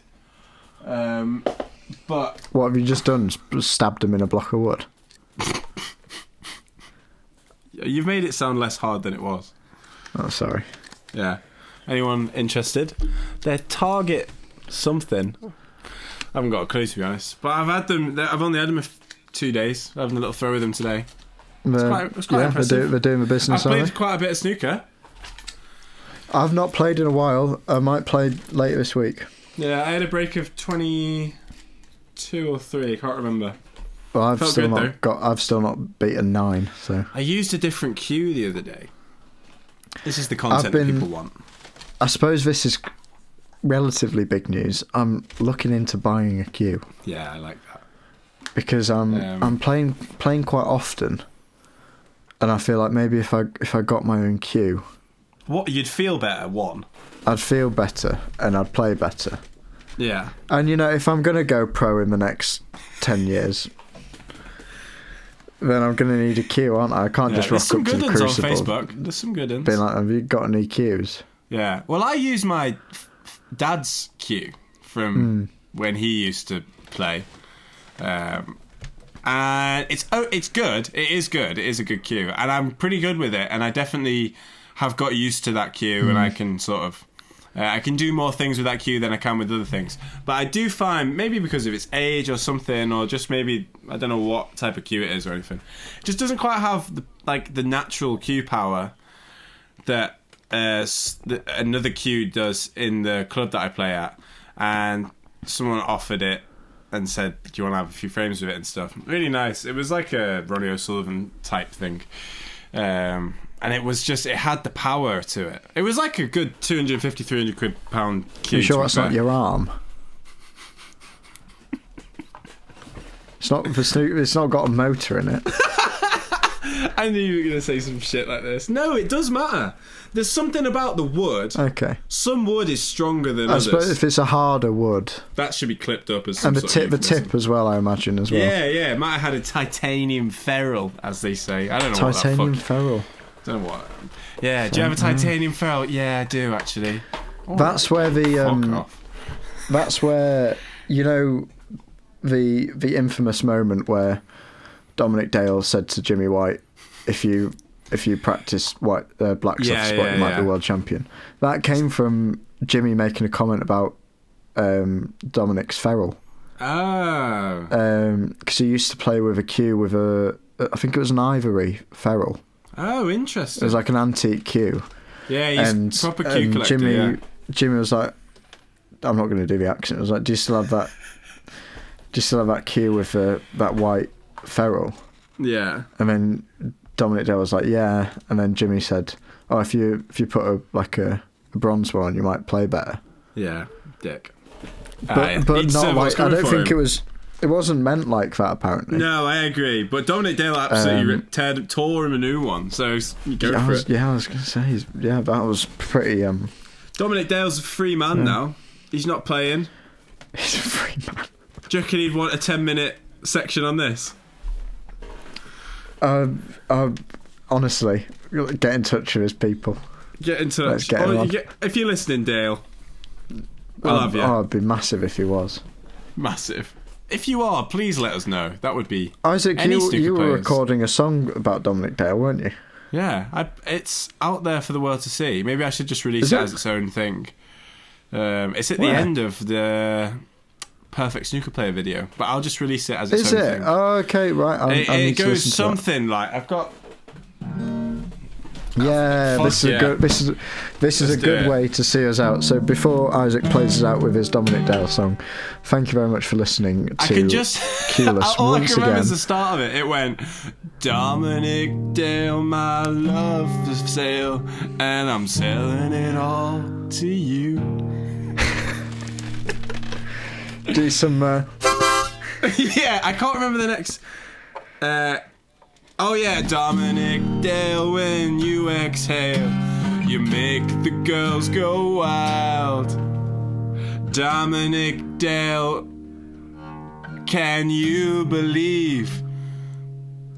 But what have you just done? Stabbed them in a block of wood? You've made it sound less hard than it was. Oh, sorry. Yeah. Anyone interested? They're Target something. I haven't got a clue, to be honest. But I've only had them 2 days. I'm having a little throw with them today. It's quite impressive. They're doing the business. I've played quite a bit of snooker. I've not played in a while. I might play later this week. Yeah, I had a break of 22 or 3. I can't remember. Well, I've still not beaten 9. So I used a different cue the other day. This is the content that people want. I suppose this is relatively big news. I'm looking into buying a cue. Yeah, I like that. Because I'm playing quite often, and I feel like maybe if I got my own cue, what you'd feel better. I'd feel better and I'd play better. Yeah. And if I'm gonna go pro in the next 10 years, then I'm gonna need a cue, aren't I? I can't just rock up to the Crucible. There's some good ones on Facebook. There's some good ones. Being like, have you got any cues? Yeah. Well, I use my dad's cue from when he used to play. And it's good. It is good. It is a good cue, and I'm pretty good with it. And I definitely have got used to that cue, and I can sort of I can do more things with that cue than I can with other things. But I do find, maybe because of its age or something, or just maybe I don't know what type of cue it is or anything, it just doesn't quite have the natural cue power that another cue does in the club that I play at. And someone offered it and said, do you want to have a few frames with it and stuff? Really nice. It was like a Ronnie O'Sullivan type thing. And it was just, it had the power to it. It was like a good 250, 300 £300 cue. You sure that's not your arm? It's not got a motor in it. I knew you were going to say some shit like this. No, it does matter. There's something about the wood. Okay. Some wood is stronger than others. I suppose if it's a harder wood, that should be clipped up as some and the tip as well, I imagine as well. Yeah. It might have had a titanium ferrule, as they say. I don't know titanium ferrule. Don't know what. Yeah. Do you have a titanium ferrule? Yeah, I do actually. Oh, that's where the That's where the infamous moment where Dominic Dale said to Jimmy White, if you practice black soft spot, you might be world champion. That came from Jimmy making a comment about Dominic's ferrule. Oh. Because he used to play with a cue with I think it was an ivory ferrule. Oh, interesting. It was like an antique cue. Yeah, he's proper cue collector. Jimmy was like, I'm not going to do the accent. I was like, do you still have that? Do you still have that cue with that white ferrule? Yeah. And then Dominic Dale was like, yeah. And then Jimmy said, oh, if you put a bronze one on, you might play better. Yeah, dick. But not like, I don't think it was. It wasn't meant like that, apparently. No, I agree. But Dominic Dale absolutely tore him a new one, so you go for it. Yeah, I was going to say, that was pretty... Dominic Dale's a free man now. He's not playing. He's a free man. Do you reckon he'd want a 10-minute section on this? Honestly, get in touch with his people. Get in touch. Let's get him on. If you're listening, Dale, I love you. It'd be massive if he was. Massive. If you are, please let us know. That would be... Isaac, you were recording a song about Dominic Dale, weren't you? Yeah, it's out there for the world to see. Maybe I should just release it as its own thing. It's at the end of the Perfect Snooker Player video, but I'll just release it as its own thing. Oh, okay, right. It goes something like... I've got... Yeah, this is a good way to see us out. So before Isaac plays us out with his Dominic Dale song, thank you very much for listening to Cueless all once I can remember again. is the start of it. It went, Dominic Dale, my love for sale, and I'm selling it all to you. Do some... Yeah, I can't remember the next... Oh yeah, Dominic Dale, when you exhale, you make the girls go wild. Dominic Dale, can you believe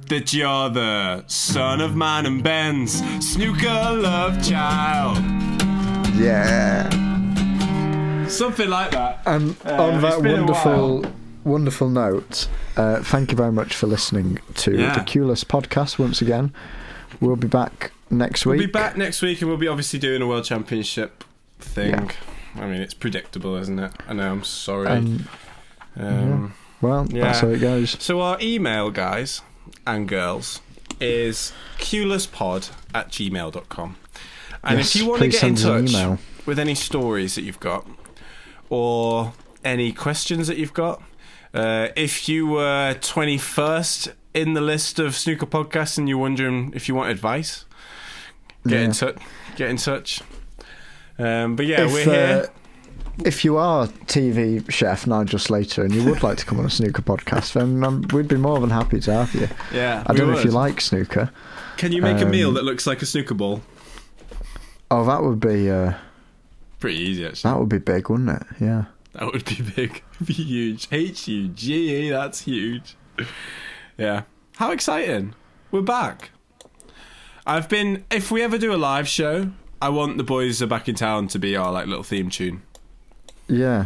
that you're the son of mine and Ben's snooker love child? Yeah. Something like that. And on that wonderful note, thank you very much for listening to the Cueless podcast once again. We'll be back next week. We'll be back next week, and we'll be obviously doing a World Championship thing. Yeah. I mean, it's predictable, isn't it? I know, I'm sorry. Well, that's how it goes. So our email, guys and girls, is cuelesspod@gmail.com. And if you want to get in touch with any stories that you've got, or any questions that you've got, if you were 21st in the list of snooker podcasts and you're wondering if you want advice, get in touch. But yeah, we're here. If you are TV chef Nigel Slater and you would like to come on a snooker podcast, then we'd be more than happy to have you. Yeah, I don't know if you like snooker. Can you make a meal that looks like a snooker ball? Oh, that would be pretty easy, actually. That would be big, wouldn't it? Yeah. That would be big. Be huge. H-U-G-E, that's huge. Yeah. How exciting. We're back. If we ever do a live show, I want The Boys Are Back in Town to be our little theme tune. Yeah.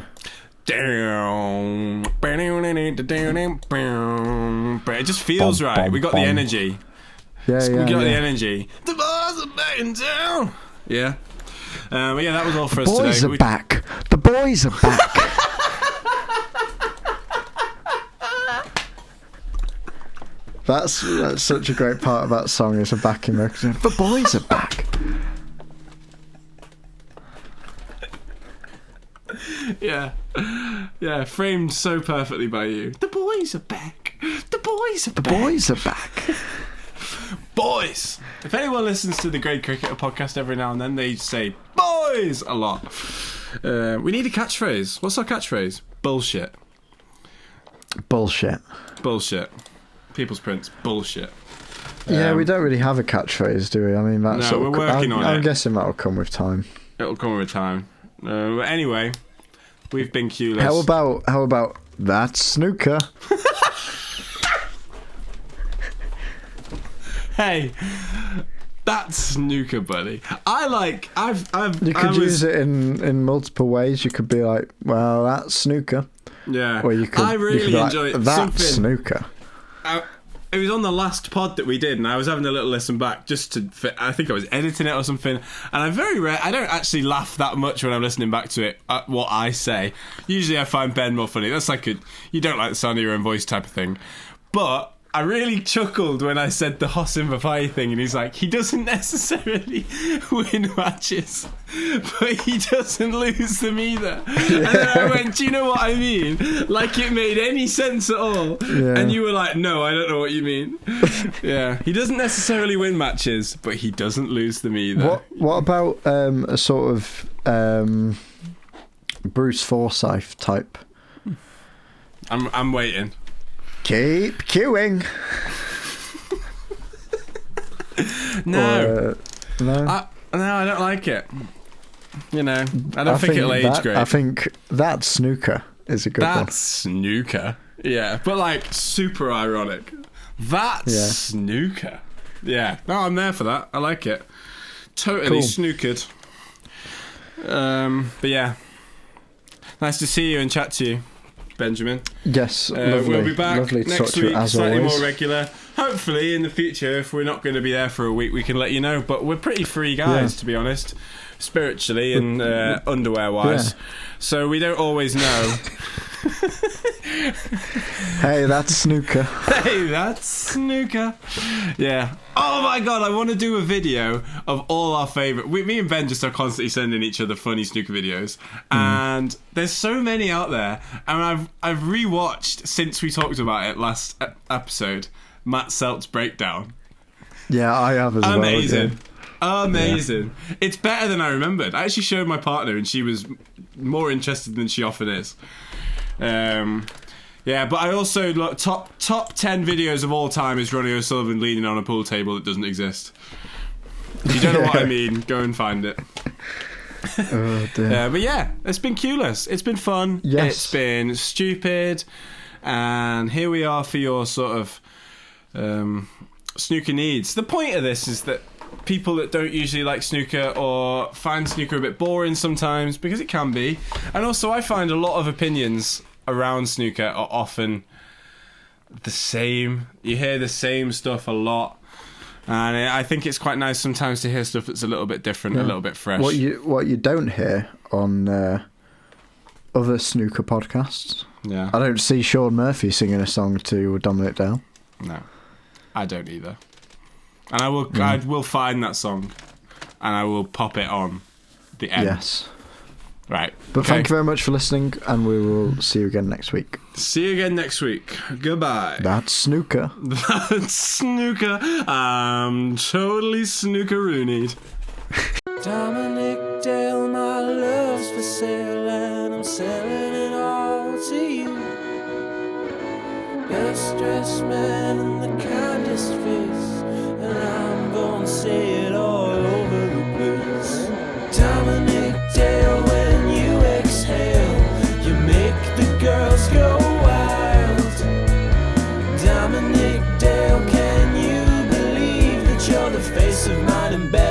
It just feels right. We got the energy. Yeah, we got the energy. The Boys Are Back in Town. Yeah. But yeah, that was all for us today. The boys are back. The boys are back. That's such a great part of that song. Is a backing record. The boys are back. Yeah, framed so perfectly by you. The boys are back. The boys are back. The boys are back. Boys! If anyone listens to the Grade Cricketer podcast every now and then, they say boys a lot. We need a catchphrase. What's our catchphrase? Bullshit. Bullshit. People's Prince. Bullshit. Yeah, we don't really have a catchphrase, do we? I mean, that's we're working on it. I'm guessing that'll come with time. It'll come with time. But anyway, we've been Cueless. How about that's snooker? Hey, that's snooker, buddy. You could use it in multiple ways. You could be like, well, that's snooker. Yeah. Or you could. I really enjoy it. That's snooker. It was on the last pod that we did, and I was having a little listen back I think I was editing it or something. And I don't actually laugh that much when I'm listening back to it at what I say. Usually I find Ben more funny. That's like you don't like the sound of your own voice type of thing. But I really chuckled when I said the Hoss in Vapai thing, and he's like, he doesn't necessarily win matches, but he doesn't lose them either. Yeah. And then I went, do you know what I mean? Like it made any sense at all. Yeah. And you were like, no, I don't know what you mean. Yeah, he doesn't necessarily win matches, but he doesn't lose them either. What about a sort of Bruce Forsyth type? I'm waiting. Keep queuing. No. No. I don't like it. You know, I don't think it'll age great. I think that snooker is a good one. That's snooker. Yeah, but like super ironic. That's snooker. Yeah. No, I'm there for that. I like it. Totally snookered. But yeah. Nice to see you and chat to you, Benjamin. Yes, lovely. We'll be back lovely to next talk to you, week, as slightly always. more regular. Hopefully, in the future, if we're not going to be there for a week, we can let you know. But we're pretty free guys, to be honest, spiritually and underwear-wise. Yeah. So we don't always know. Hey, that's snooker. Hey, that's snooker. Yeah. Oh my god, I want to do a video of all our favourite... Me and Ben just are constantly sending each other funny snooker videos. And there's so many out there. And I've rewatched, since we talked about it last episode, Matt Selt's breakdown. Yeah, I have as Amazing. well. Amazing. Yeah. It's better than I remembered. I actually showed my partner and she was more interested than she often is. Yeah, but I also look top 10 videos of all time is Ronnie O'Sullivan leaning on a pool table that doesn't exist. If you don't know what I mean, go and find it. Oh, dear. But yeah, it's been cueless. It's been fun. Yes. It's been stupid. And here we are for your sort of snooker needs. The point of this is that people that don't usually like snooker or find snooker a bit boring sometimes, because it can be. And also I find a lot of opinions around snooker are often the same. You hear the same stuff a lot. And I think it's quite nice sometimes to hear stuff that's a little bit different, a little bit fresh. What you don't hear on other snooker podcasts. Yeah. I don't see Sean Murphy singing a song to Dominic Dale. No, I don't either. And I will find that song and I will pop it on the end. Yes. Right. But thank you very much for listening, and we will see you again next week. See you again next week. Goodbye. That's snooker. That's snooker. I'm totally snooker-roonied. Dominic Dale, my love's for sale, and I'm selling it all to you. Best dressed man in the kindest face, and I'm gonna say it all over the place. Dominic Dale, when you exhale, you make the girls go wild. Dominic Dale, can you believe that you're the face of mine and bed?